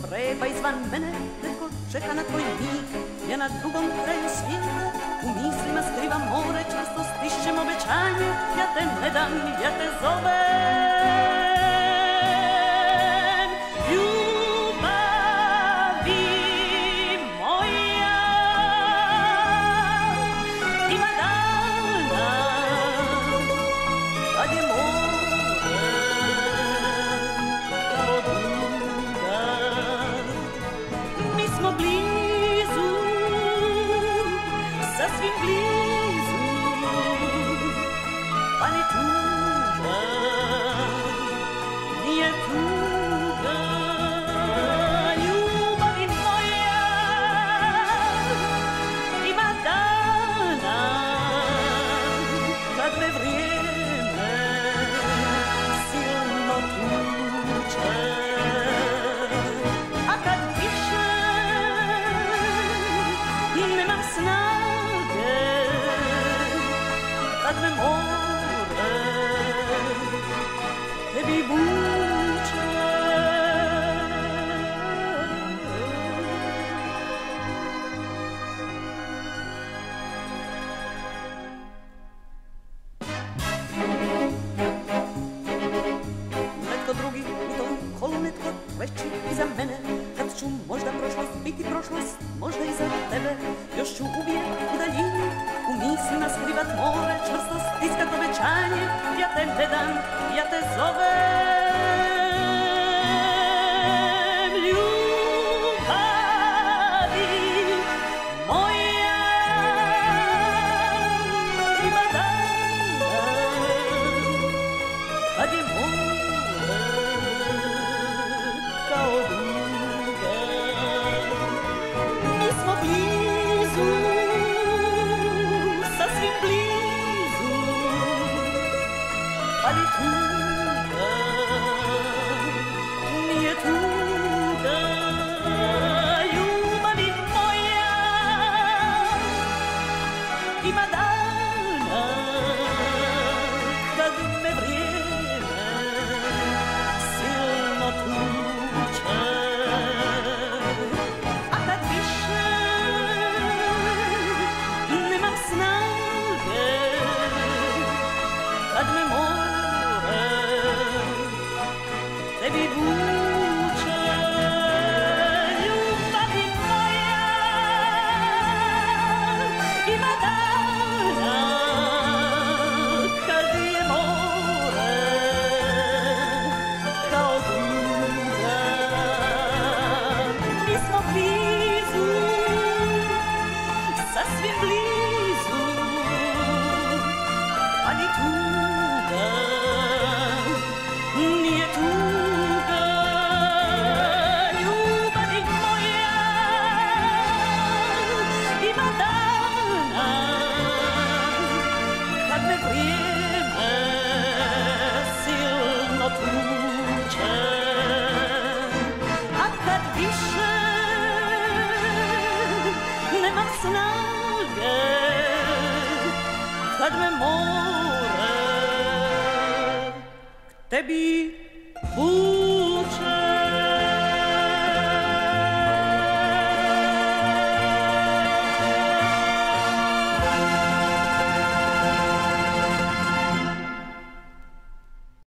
vreba izvan mene, netko čeka na tvoj mig. Ja na drugom kraju svijeta, u mislima skrivam more, čvrsto stišćem obećanje. Ja te ne dam, ja te zovem. Ljubavi moja, ima dana kad je more kao duga. Mi smo blizu, sasvim blizu, pa ni tuga nije tuga. Ljubavi moja, ima dana kad me vrijeme silno tuče, a kad više nemam snage, kad me more tebi vuče. Netko drugi u tom kolu, netko treći iza mene. Kad ću možda prošlost biti prošlost, možda i za tebe. Još ću uvijek u daljini, u mislima skrivat more, čvrsto stiskat obećanje. Ja te ne dam, ja te zovem. Ljubavi moja, ima dana kad je more kao duga. Mi smo blizu, sasvim blizu, pa ni tuga nije tuga. Ljubavi moja, ima dana kad me vrijeme silno tuče, a kad više nemam snage, kad me more tebi vuče. Ljubavi moja, ima dana kad je more kao duga. Mi smo blizu, sasvim blizu, pa ni tuga nije tuga. Ljubavi moja, ima dana kad me vrijeme silno tuče, a kad više nemam snage, kad me more tebi